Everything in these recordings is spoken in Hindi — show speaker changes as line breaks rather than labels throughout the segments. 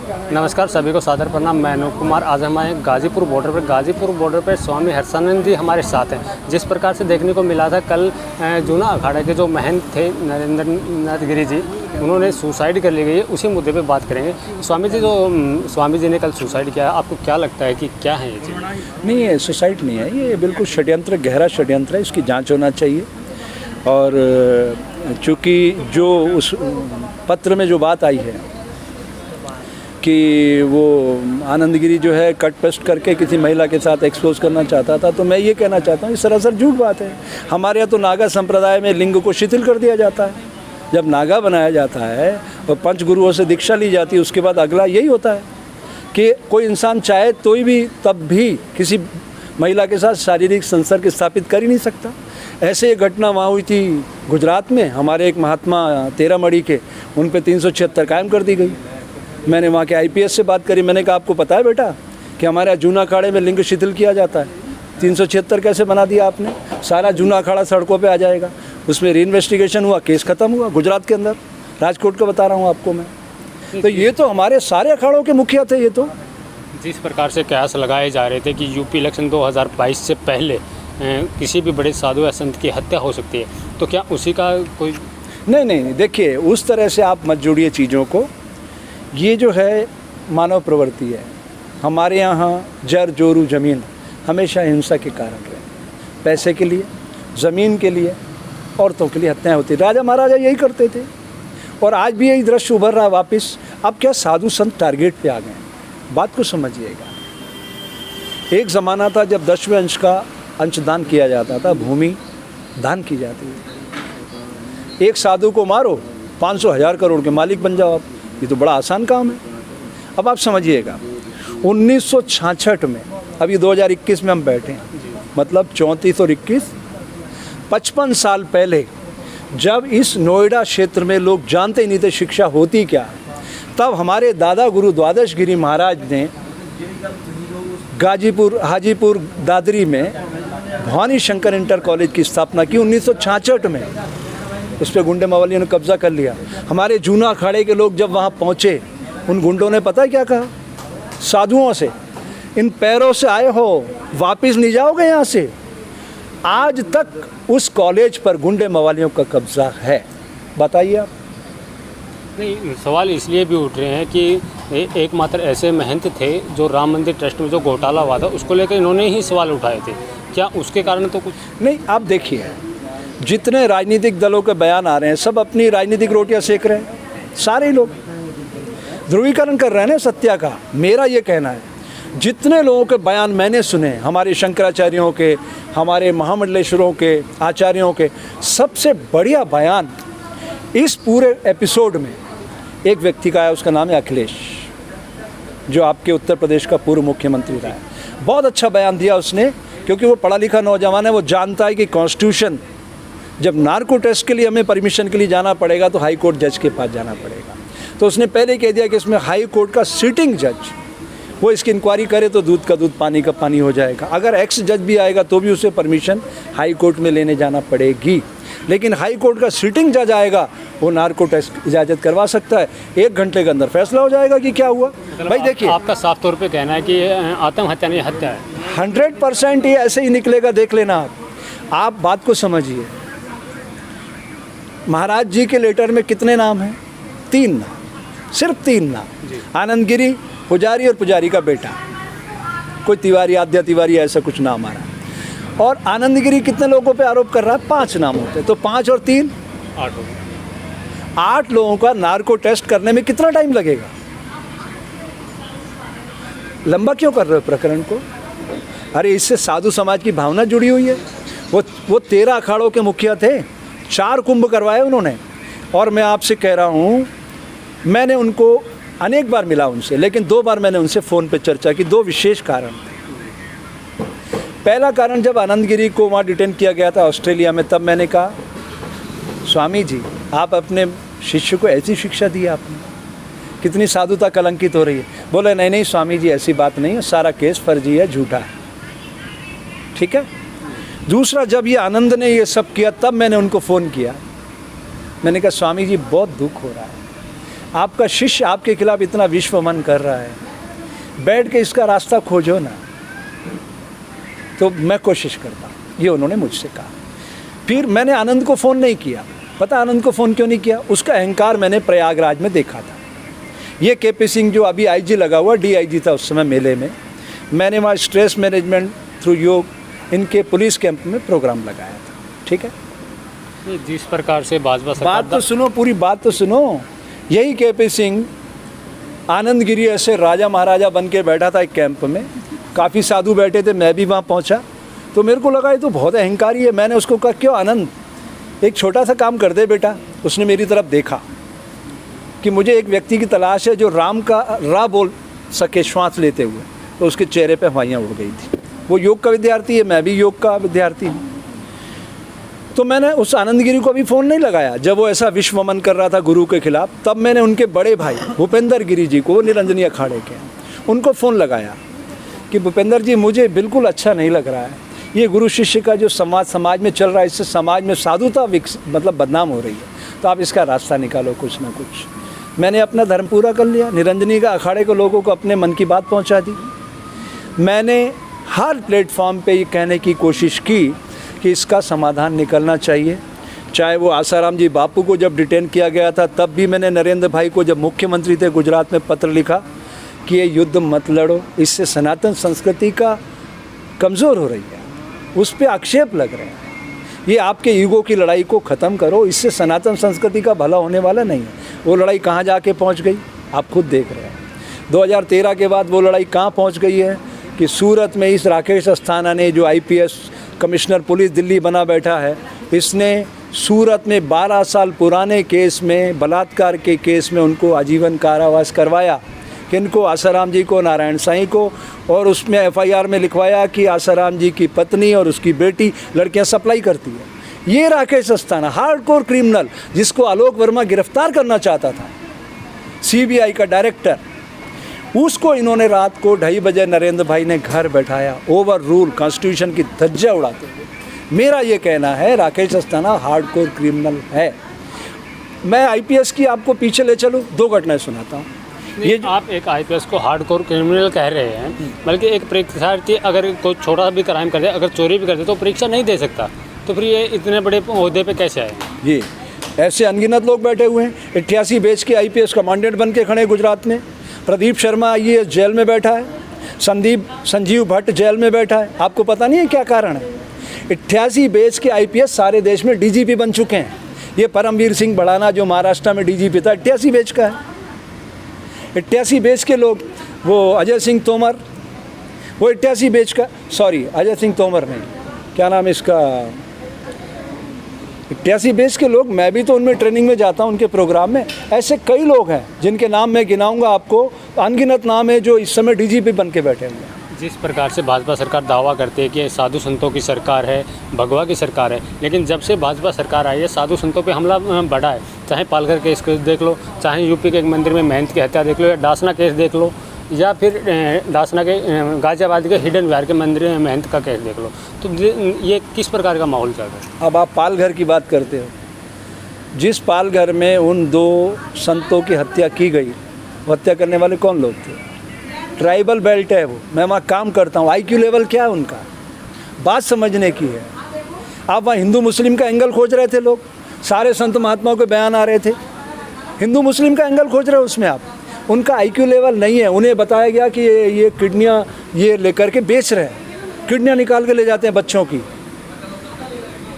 नमस्कार, सभी को सादर प्रणाम। मैं अनूप कुमार। आज हम आए गाजीपुर बॉर्डर पर स्वामी हर्षानंद जी हमारे साथ हैं। जिस प्रकार से देखने को मिला था कल जूना अखाड़ा के जो महंत थे नरेंद्र नाथ गिरी जी, उन्होंने सुसाइड कर ली गई है, उसी मुद्दे पे बात करेंगे। स्वामी जी ने कल सुसाइड किया, आपको क्या लगता है कि क्या है ये चीज़?
नहीं, ये सुसाइड नहीं है, ये बिल्कुल षड्यंत्र, गहरा षड्यंत्र है। इसकी जांच होना चाहिए। और चूँकि जो उस पत्र में जो बात आई है कि वो आनंद गिरी जो है कट पेस्ट करके किसी महिला के साथ एक्सपोज करना चाहता था, तो मैं ये कहना चाहता हूँ, ये सरासर झूठ बात है। हमारे यहाँ तो नागा संप्रदाय में लिंग को शिथिल कर दिया जाता है। जब नागा बनाया जाता है और पंच गुरुओं से दीक्षा ली जाती है, उसके बाद अगला यही होता है कि कोई इंसान चाहे तो भी तब भी किसी महिला के साथ शारीरिक संसर्ग स्थापित कर ही नहीं सकता। ऐसे एक घटना वहाँ हुई थी गुजरात में, हमारे एक महात्मा तेरामढ़ी के, उन पे 376 कायम कर दी गई। मैंने वहाँ के IPS से बात करी। मैंने कहा आपको पता है बेटा कि हमारे यहाँ जूना अखाड़े में लिंग शिथिल किया जाता है, 376 कैसे बना दिया आपने? सारा जूना अखाड़ा सड़कों पे आ जाएगा। उसमें रीइन्वेस्टिगेशन हुआ, केस खत्म हुआ गुजरात के अंदर, राजकोट का बता रहा हूँ आपको मैं। तो ये तो हमारे सारे अखाड़ों के मुखिया थे। ये तो
जिस प्रकार से कयास लगाए जा रहे थे कि यूपी इलेक्शन 2022 से पहले किसी भी बड़े साधु या संत की हत्या हो सकती है, तो क्या उसी का कोई?
नहीं, देखिए उस तरह से आप मत जोड़िए चीज़ों को। ये जो है मानव प्रवृत्ति है। हमारे यहाँ जर जोरू ज़मीन हमेशा हिंसा के कारण रहे। पैसे के लिए, ज़मीन के लिए, औरतों के लिए हत्याएं होती। राजा महाराजा यही करते थे और आज भी यही दृश्य उभर रहा है वापस। अब क्या साधु संत टारगेट पे आ गए? बात को समझिएगा। एक ज़माना था जब 10वें अंश का अंशदान किया जाता था, भूमि दान की जाती थी। एक साधु को मारो, 500,000 करोड़ के मालिक बन जाओ आप। ये तो बड़ा आसान काम है। अब आप समझिएगा, 1966 में, अभी 2021 में हम बैठे हैं, मतलब 34 और 21, 55 साल पहले जब इस नोएडा क्षेत्र में लोग जानते ही नहीं थे शिक्षा होती क्या, तब हमारे दादा गुरु द्वादश गिरी महाराज ने हाजीपुर दादरी में भवानी शंकर इंटर कॉलेज की स्थापना की 1966 में। उस पर गुंडे मवालियों ने कब्जा कर लिया। हमारे जूना अखाड़े के लोग जब वहाँ पहुँचे, उन गुंडों ने पता है क्या कहा? साधुओं से, इन पैरों से आए हो, वापस नहीं जाओगे यहाँ से। आज तक उस कॉलेज पर गुंडे मवालियों का कब्जा है। बताइए आप।
नहीं, सवाल इसलिए भी उठ रहे हैं कि एकमात्र ऐसे महंत थे जो राम मंदिर ट्रस्ट में जो घोटाला हुआ था उसको लेकर इन्होंने ही सवाल उठाए थे। क्या उसके कारण तो कुछ
नहीं? आप देखिए, जितने राजनीतिक दलों के बयान आ रहे हैं, सब अपनी राजनीतिक रोटियां सेक रहे हैं। सारे लोग ध्रुवीकरण कर रहे हैं ना सत्या का। मेरा ये कहना है, जितने लोगों के बयान मैंने सुने, हमारे शंकराचार्यों के, हमारे महामंडलेश्वरों के, आचार्यों के, सबसे बढ़िया बयान इस पूरे एपिसोड में एक व्यक्ति का है। उसका नाम है अखिलेश, जो आपके उत्तर प्रदेश का पूर्व मुख्यमंत्री रहा है। बहुत अच्छा बयान दिया उसने, क्योंकि वो पढ़ा लिखा नौजवान है। वो जानता है कि कॉन्स्टिट्यूशन, जब नार्को टेस्ट के लिए हमें परमिशन के लिए जाना पड़ेगा तो हाई कोर्ट जज के पास जाना पड़ेगा। तो उसने पहले कह दिया कि इसमें हाई कोर्ट का सिटिंग जज वो इसकी इंक्वायरी करे तो दूध का दूध पानी का पानी हो जाएगा। अगर एक्स जज भी आएगा तो भी उसे परमिशन हाई कोर्ट में लेने जाना पड़ेगी। लेकिन हाई कोर्ट का सिटिंग जज आएगा, वो नार्को टेस्ट इजाज़त करवा सकता है। 1 घंटे के अंदर फैसला हो जाएगा कि क्या हुआ। भाई देखिए,
आपका साफ तौर पे कहना है कि आत्महत्या नहीं, हत्या है।
100% ये ऐसे ही निकलेगा, देख लेना आप बात को समझिए। महाराज जी के लेटर में कितने नाम हैं? 3 नाम, सिर्फ 3 नाम। आनंद गिरी, पुजारी और पुजारी का बेटा, कोई तिवारी, आद्या तिवारी, ऐसा कुछ नाम आ रहा है। और आनंद गिरी कितने लोगों पे आरोप कर रहा है? 5 नाम होते, तो 5 और 3 8 लोगों का नार्को टेस्ट करने में कितना टाइम लगेगा? लंबा क्यों कर रहे हो प्रकरण को? अरे इससे साधु समाज की भावना जुड़ी हुई है। वो 13 अखाड़ों के मुखिया थे, 4 कुंभ करवाए उन्होंने। और मैं आपसे कह रहा हूँ, मैंने उनको अनेक बार मिला उनसे, लेकिन 2 बार मैंने उनसे फ़ोन पे चर्चा की। 2 विशेष कारण थे। पहला कारण, जब आनंद गिरी को वहाँ डिटेन किया गया था ऑस्ट्रेलिया में, तब मैंने कहा, स्वामी जी आप अपने शिष्य को ऐसी शिक्षा दी आपने, कितनी साधुता कलंकित हो रही है। बोले नहीं स्वामी जी ऐसी बात नहीं है, सारा केस फर्जी है, झूठा है। ठीक है। दूसरा, जब ये आनंद ने ये सब किया, तब मैंने उनको फ़ोन किया। मैंने कहा स्वामी जी बहुत दुख हो रहा है, आपका शिष्य आपके खिलाफ इतना विश्वमन कर रहा है, बैठ के इसका रास्ता खोजो ना। तो मैं कोशिश करता हूँ, ये उन्होंने मुझसे कहा। फिर मैंने आनंद को फ़ोन नहीं किया। पता आनंद को फ़ोन क्यों नहीं किया? उसका अहंकार मैंने प्रयागराज में देखा था। ये केपी सिंह जो अभी आईजी लगा हुआ, डीआईजी था उस समय मेले में, मैंने वहाँ स्ट्रेस मैनेजमेंट थ्रू योग इनके पुलिस कैंप में प्रोग्राम लगाया था। ठीक है,
जिस प्रकार से भाजपा सरकार,
बात तो सुनो, पूरी बात तो सुनो। यही केपी सिंह आनंद गिरी ऐसे राजा महाराजा बन के बैठा था एक कैंप में, काफ़ी साधु बैठे थे, मैं भी वहाँ पहुँचा, तो मेरे को लगा ये तो बहुत अहंकारी है। मैंने उसको कहा, क्यों आनंद, एक छोटा सा काम कर दे बेटा। उसने मेरी तरफ देखा कि मुझे एक व्यक्ति की तलाश है जो राम का रा बोल सके श्वास लेते हुए, तो उसके चेहरे पे हवाइयाँ उड़ गई थी। वो योग का विद्यार्थी है, मैं भी योग का विद्यार्थी हूँ। तो मैंने उस आनंदगिरी को भी फ़ोन नहीं लगाया जब वो ऐसा विश्वमन कर रहा था गुरु के खिलाफ। तब मैंने उनके बड़े भाई भूपेंद्र गिरी जी को, वो निरंजनी अखाड़े के, उनको फ़ोन लगाया कि भूपेंद्र जी, मुझे बिल्कुल अच्छा नहीं लग रहा है, ये गुरु शिष्य का जो समाज में चल रहा है, इससे समाज में साधुता मतलब बदनाम हो रही है, तो आप इसका रास्ता निकालो कुछ ना कुछ। मैंने अपना धर्म पूरा कर लिया, निरंजनी का अखाड़े को लोगों को अपने मन की बात पहुंचा दी। मैंने हर प्लेटफॉर्म पे ये कहने की कोशिश की कि इसका समाधान निकलना चाहिए। चाहे वो आसाराम जी बापू को जब डिटेन किया गया था, तब भी मैंने नरेंद्र भाई को, जब मुख्यमंत्री थे गुजरात में, पत्र लिखा कि ये युद्ध मत लड़ो, इससे सनातन संस्कृति का कमज़ोर हो रही है, उस पर आक्षेप लग रहे हैं, ये आपके ईगो की लड़ाई को ख़त्म करो, इससे सनातन संस्कृति का भला होने वाला नहीं है। वो लड़ाई कहाँ जाके पहुँच गई आप खुद देख रहे हैं। 2013 के बाद वो लड़ाई कहाँ पहुँच गई है कि सूरत में इस राकेश अस्थाना ने, जो IPS कमिश्नर पुलिस दिल्ली बना बैठा है, इसने सूरत में 12 साल पुराने केस में, बलात्कार के केस में उनको आजीवन कारावास करवाया। किनको? आसाराम जी को, नारायण साईं को, और उसमें FIR में लिखवाया कि आसाराम जी की पत्नी और उसकी बेटी लड़कियां सप्लाई करती है। ये राकेश अस्थाना हार्डकोर क्रिमिनल, जिसको आलोक वर्मा गिरफ्तार करना चाहता था, CBI का डायरेक्टर, उसको इन्होंने रात को 2:30 बजे नरेंद्र भाई ने घर बैठाया, ओवर रूल, कॉन्स्टिट्यूशन की धज्जियां उड़ाते हुए। मेरा ये कहना है राकेश अस्थाना हार्डकोर क्रिमिनल है। मैं IPS की आपको पीछे ले चलूँ, 2 घटनाएं सुनाता हूँ।
ये आप एक IPS को हार्डकोर क्रिमिनल कह रहे हैं, बल्कि एक परीक्षार्थी अगर कोई छोटा भी क्राइम कर दे, अगर चोरी भी कर दे, तो परीक्षा नहीं दे सकता, तो फिर ये इतने बड़े ओहदे पे कैसे आए? ये
ऐसे अनगिनत लोग बैठे हुए हैं। 88 बैच के IPS कमांडेंट बन के खड़े गुजरात में। प्रदीप शर्मा IAS जेल में बैठा है, संजीव भट्ट जेल में बैठा है। आपको पता नहीं है क्या कारण है? 88 बैच के IPS सारे देश में DGP बन चुके हैं। ये परमवीर सिंह भड़ाना जो महाराष्ट्र में DGP था, 88 बैच का है। 88 बैच के लोग, वो अजय सिंह तोमर, वो 88 बैच का, सॉरी अजय सिंह तोमर नहीं, क्या नाम है इसका, 88 बैच के लोग, मैं भी तो उनमें ट्रेनिंग में जाता हूं, उनके प्रोग्राम में। ऐसे कई लोग हैं जिनके नाम मैं गिनाऊंगा आपको, अनगिनत नाम है, जो इस समय DGP बन के बैठे हुए हैं।
जिस प्रकार से भाजपा सरकार दावा करती है कि साधु संतों की सरकार है, भगवा की सरकार है, लेकिन जब से भाजपा सरकार आई है, साधु संतों पे हमला बढ़ा है। चाहे पालघर केस देख लो, चाहे UP के एक मंदिर में महंत की हत्या देख लो, या डासना केस देख लो, या फिर डासना के गाजियाबाद के हिडन विहार के मंदिर में महंत का केस देख लो, तो ये किस प्रकार का माहौल चल रहा है?
अब आप पालघर की बात करते हो, जिस पालघर में उन 2 संतों की हत्या की गई, वो हत्या करने वाले कौन लोग थे? ट्राइबल बेल्ट है वो, मैं वहाँ काम करता हूँ। IQ लेवल क्या है उनका? बात समझने की है। आप वहाँ हिंदू मुस्लिम का एंगल खोज रहे थे लोग, सारे संत महात्माओं के बयान आ रहे थे, हिंदू मुस्लिम का एंगल खोज रहे हो उसमें आप। उनका IQ लेवल नहीं है। उन्हें बताया गया कि ये किडनियाँ ये लेकर के बेच रहे हैं, किडनियाँ निकाल के ले जाते हैं बच्चों की।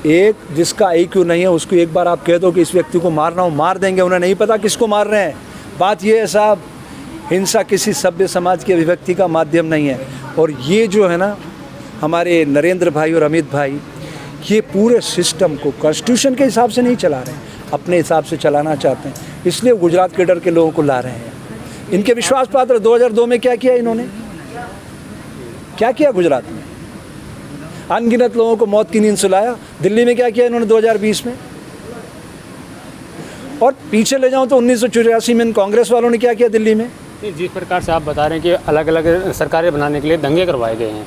एक जिसका IQ नहीं है उसको एक बार आप कह दो कि इस व्यक्ति को मारना हो, मार देंगे। उन्हें नहीं पता किसको मार रहे हैं। बात ये है साहब, हिंसा किसी सभ्य समाज की अभिव्यक्ति का माध्यम नहीं है। और ये जो है ना, हमारे नरेंद्र भाई और अमित भाई, ये पूरे सिस्टम को कॉन्स्टिट्यूशन के हिसाब से नहीं चला रहे हैं, अपने हिसाब से चलाना चाहते हैं। इसलिए गुजरात के डर के लोगों को ला रहे हैं। इनके विश्वास पात्र 2002 में क्या किया इन्होंने? क्या किया गुजरात में? अनगिनत लोगों को मौत की नींद सुलाया। दिल्ली में क्या किया इन्होंने 2020 में? और पीछे ले जाऊं तो 1984 में कांग्रेस वालों ने क्या किया दिल्ली में?
जिस प्रकार से आप बता रहे हैं कि अलग अलग सरकारें बनाने के लिए दंगे करवाए गए हैं,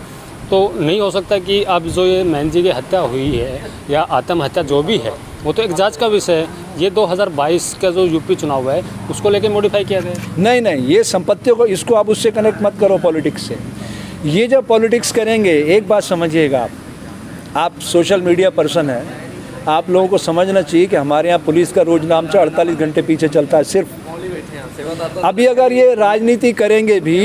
तो नहीं हो सकता कि अब जो ये महंत जी की हत्या हुई है या आत्महत्या जो भी है, वो तो एग्जाज का विषय है। ये 2022 का जो यूपी चुनाव है उसको लेके मॉडिफाई किया गया है।
नहीं, ये संपत्तियों को, इसको आप उससे कनेक्ट मत करो पॉलिटिक्स से। ये जब पॉलिटिक्स करेंगे, एक बात समझिएगा, आप सोशल मीडिया पर्सन हैं, आप लोगों को समझना चाहिए कि हमारे यहाँ पुलिस का रोज नामचा 48 घंटे पीछे चलता है सिर्फ। अभी अगर ये राजनीति करेंगे भी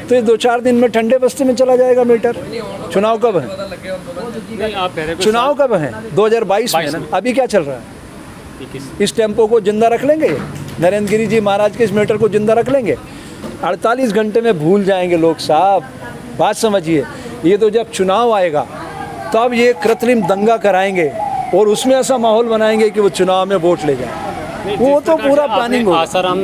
तो ये 2-4 दिन में ठंडे बस्ते में चला जाएगा मीटर। चुनाव कब है? चुनाव कब है? 2022 में ना। अभी क्या चल रहा है? इस टेम्पो को जिंदा रख लेंगे? नरेंद्र गिरी जी महाराज के इस मीटर को जिंदा रख लेंगे? 48 घंटे में भूल जाएंगे लोग साहब। बात समझिए, ये तो जब चुनाव आएगा तब ये कृत्रिम दंगा कराएंगे और उसमें ऐसा माहौल बनाएंगे कि वो चुनाव में वोट ले जाए। वो तो पूरा प्लानिंग होगा।
आसाराम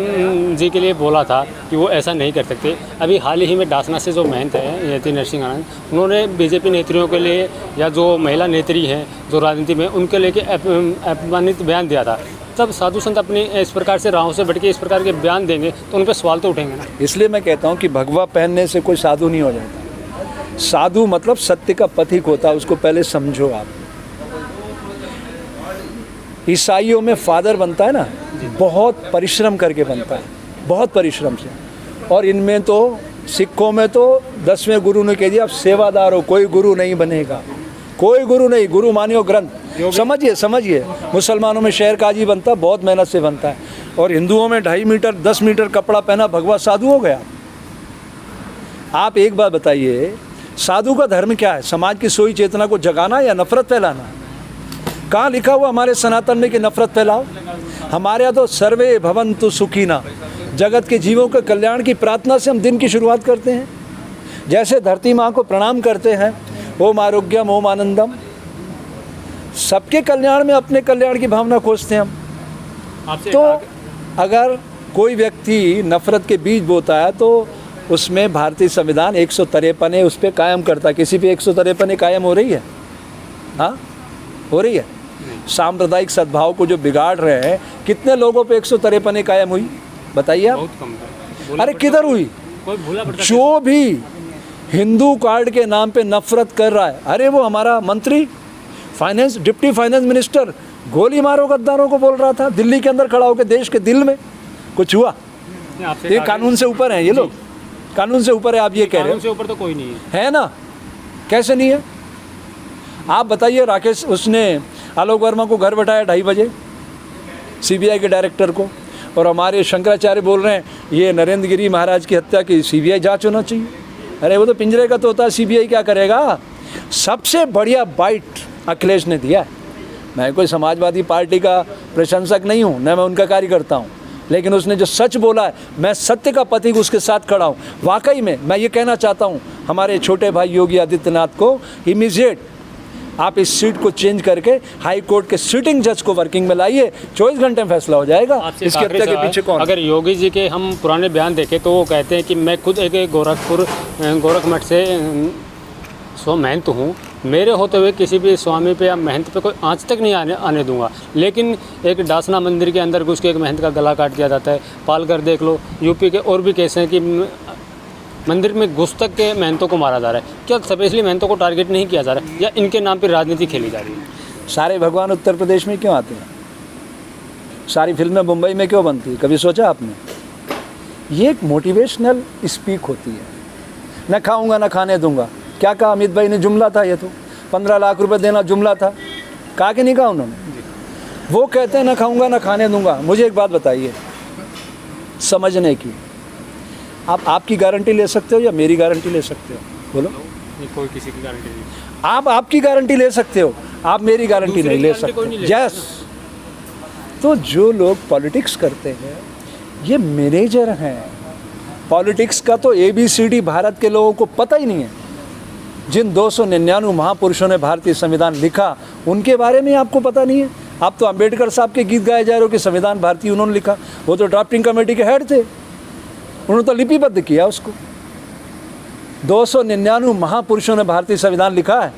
जी के लिए बोला था कि वो ऐसा नहीं कर सकते। अभी हाल ही में डासना से जो महंत है यति नरसिंह आनंद, उन्होंने बीजेपी नेत्रियों के लिए या जो महिला नेत्री हैं जो राजनीति में, उनके लेके अपमानित बयान दिया था। तब साधु संत अपनी इस प्रकार से राहों से भटके इस प्रकार के बयान देंगे तो उन पर सवाल तो उठेंगे ना।
इसलिए मैं कहता हूँ कि भगवा पहनने से कोई साधु नहीं हो जाता। साधु मतलब सत्य का पथिक होता है, उसको पहले समझो आप। ईसाइयों में फादर बनता है ना, बहुत परिश्रम करके बनता है, बहुत परिश्रम से। और इनमें तो, सिखों में तो 10वें गुरु ने कह दिया, आप सेवादार हो, कोई गुरु नहीं बनेगा, कोई गुरु नहीं, गुरु मानियो ग्रंथ। समझिए, मुसलमानों में शहर काजी बनता, बहुत मेहनत से बनता है। और हिंदुओं में 2.5 मीटर 10 मीटर कपड़ा पहना, भगवा साधु हो गया। आप एक बात बताइए, साधु का धर्म क्या है? समाज की सोई चेतना को जगाना या नफरत फैलाना? कहाँ लिखा हुआ हमारे सनातन में कि नफरत फैलाओ? हमारे यहाँ तो सर्वे भवन्तु सुखिना, जगत के जीवों के कल्याण की प्रार्थना से हम दिन की शुरुआत करते हैं। जैसे धरती माँ को प्रणाम करते हैं, ओम आरोग्यम ओम आनंदम, सबके कल्याण में अपने कल्याण की भावना खोजते हैं हम। तो अगर कोई व्यक्ति नफरत के बीज बोता है तो उसमें भारतीय संविधान 153 उस पर कायम करता है। किसी पे 153 कायम हो रही है? हाँ, हो रही है? सांप्रदायिक सद्भाव को जो बिगाड़ रहे हैं, कितने लोगों पे 153 कायम हुई बताइए आप?
बहुत कम।
अरे किधर हुई? जो भी हिंदू कार्ड के नाम पे नफरत कर रहा है, अरे वो हमारा मंत्री फाइनेंस, डिप्टी फाइनेंस मिनिस्टर गोली मारो गद्दारों को बोल रहा था दिल्ली के अंदर खड़ा होकर, देश के दिल में। कुछ हुआ? ये कानून से ऊपर है ये लोग, कानून से ऊपर है। आप ये कह रहे हो?
कानून से ऊपर तो कोई नहीं है
ना? कैसे नहीं है? आप बताइए। राकेश, उसने आलोक वर्मा को घर बैठाया 2:30 बजे, सीबीआई के डायरेक्टर को, और हमारे शंकराचार्य बोल रहे हैं ये नरेंद्र गिरी महाराज की हत्या की सीबीआई जांच होना चाहिए। अरे वो तो पिंजरे का तोता, सीबीआई क्या करेगा? सबसे बढ़िया बाइट अखिलेश ने दिया है। मैं कोई समाजवादी पार्टी का प्रशंसक नहीं हूँ, न मैं उनका कार्यकर्ता हूँ, लेकिन उसने जो सच बोला है, मैं सत्य का प्रतीक उसके साथ खड़ा हूँ। वाकई में मैं ये कहना चाहता हूँ हमारे छोटे भाई योगी आदित्यनाथ को, इमीडिएट आप इस सीट को चेंज करके हाई कोर्ट के सिटिंग जज को वर्किंग में लाइए, 24 घंटे में फैसला हो जाएगा। इसके हत्या के पीछे कौन?
अगर योगी जी के हम पुराने बयान देखें तो वो कहते हैं कि मैं खुद एक गोरख मठ से महंत हूँ, मेरे होते हुए किसी भी स्वामी पे या महंत पे कोई आंच तक नहीं आने दूंगा। लेकिन एक डासना मंदिर के अंदर घुस के एक महंत का गला काट दिया जाता है। पालकर देख लो, यूपी के और भी केस हैं कि मंदिर में घुस तक के महंतों को मारा जा रहा है। क्या स्पेशली महंतों को टारगेट नहीं किया जा रहा है, या इनके नाम पर राजनीति खेली जा रही है?
सारे भगवान उत्तर प्रदेश में क्यों आते हैं? सारी फिल्में मुंबई में क्यों बनती है? कभी सोचा आपने? ये एक मोटिवेशनल स्पीक होती है। न खाऊंगा न खाने दूंगा, क्या कहा अमित भाई ने? जुमला था ये तो, 15 लाख रुपए देना जुमला था, कहा कि नहीं कहा उन्होंने? वो कहते हैं न खाऊंगा न खाने दूंगा। मुझे एक बात बताइए समझने की, आप आपकी गारंटी ले सकते हो या मेरी गारंटी ले सकते हो? बोलो।
कोई किसी की गारंटी नहीं।
आप आपकी गारंटी ले सकते हो, आप मेरी गारंटी नहीं ले सकते। यस। तो जो लोग पॉलिटिक्स करते हैं ये मैनेजर हैं। पॉलिटिक्स का तो ABCD भारत के लोगों को पता ही नहीं है। जिन 299 महापुरुषों ने भारतीय संविधान लिखा उनके बारे में आपको पता नहीं है। आप तो अंबेडकर साहब के गीत गाए जा रहे हो कि संविधान भारतीय उन्होंने लिखा। वो तो ड्राफ्टिंग कमेटी के हेड थे, उन्होंने तो लिपिबद्ध किया उसको। 299 महापुरुषों ने भारतीय संविधान लिखा है,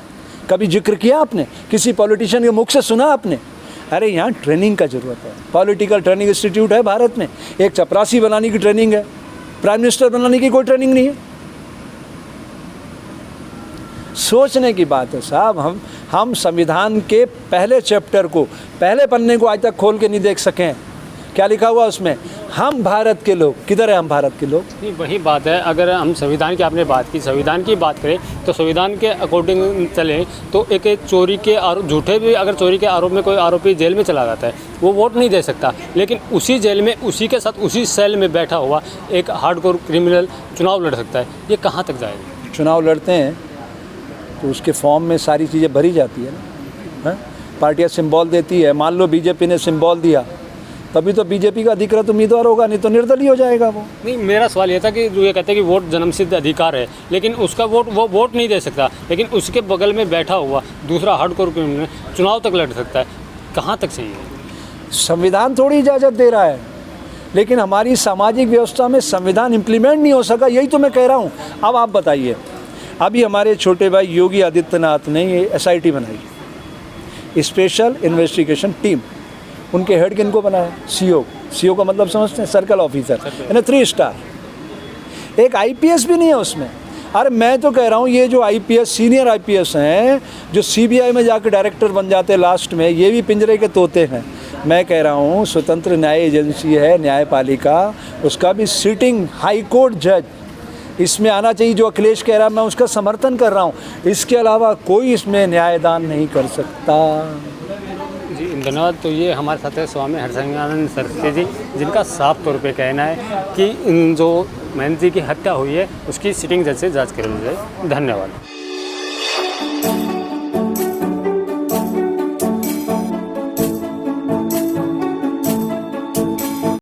कभी जिक्र किया आपने? किसी पॉलिटिशियन के मुख से सुना आपने? अरे यहाँ ट्रेनिंग का ज़रूरत है। पॉलिटिकल ट्रेनिंग इंस्टीट्यूट है भारत में, एक चपरासी बनाने की ट्रेनिंग है, प्राइम मिनिस्टर बनाने की कोई ट्रेनिंग नहीं है। सोचने की बात है साहब। हम संविधान के पहले चैप्टर को, पहले पन्ने को आज तक खोल के नहीं देख सके हैं। क्या लिखा हुआ उसमें? हम भारत के लोग। किधर है हम भारत के लोग?
नहीं, वही बात है। अगर हम संविधान की, आपने बात की, संविधान की बात करें तो संविधान के अकॉर्डिंग चले तो एक चोरी के आरोप, झूठे भी अगर चोरी के आरोप में कोई आरोपी जेल में चला जाता है, वो वोट नहीं दे सकता। लेकिन उसी जेल में, उसी के साथ, उसी सेल में बैठा हुआ एक हार्डकोर क्रिमिनल चुनाव लड़ सकता है। ये कहाँ तक जाएगा?
चुनाव लड़ते हैं तो उसके फॉर्म में सारी चीज़ें भरी जाती है ना। हाँ? पार्टियाँ सिंबल देती है। मान लो बीजेपी ने सिंबल दिया, तभी तो बीजेपी का अधिकृत उम्मीदवार होगा, नहीं तो निर्दलीय हो जाएगा वो।
नहीं, मेरा सवाल ये था कि जो ये कहते हैं कि वोट जन्मसिद्ध अधिकार है, लेकिन उसका वोट, वो वोट नहीं दे सकता, लेकिन उसके बगल में बैठा हुआ दूसरा हार्डकोर क्रिमिनल चुनाव तक लड़ सकता है। कहाँ तक सही है?
संविधान थोड़ी इजाज़त दे रहा है, लेकिन हमारी सामाजिक व्यवस्था में संविधान इम्प्लीमेंट नहीं हो सका। यही तो मैं कह रहा हूँ। अब आप बताइए, अभी हमारे छोटे भाई योगी आदित्यनाथ ने ये SIT बनाई, स्पेशल इन्वेस्टिगेशन टीम। उनके हेड किनको बनाया? CO का मतलब समझते हैं? सर्कल ऑफिसर, यानी 3 स्टार। एक IPS भी नहीं है उसमें। अरे मैं तो कह रहा हूँ, ये जो IPS, सीनियर IPS हैं, जो CBI में जाकर डायरेक्टर बन जाते हैं लास्ट में, ये भी पिंजरे के तोते हैं। मैं कह रहा हूँ स्वतंत्र न्याय एजेंसी है न्यायपालिका, उसका भी सिटिंग हाई कोर्ट जज इसमें आना चाहिए। जो अखिलेश कह रहा है, मैं उसका समर्थन कर रहा हूँ। इसके अलावा कोई इसमें न्यायदान नहीं कर सकता।
जी धन्यवाद। तो ये हमारे साथ है स्वामी हर्षानंद सरस्वती जी, जिनका साफ तौर पे कहना है कि जो महंत जी की हत्या हुई है उसकी सिटिंग जज से जांच कराई जाए। धन्यवाद।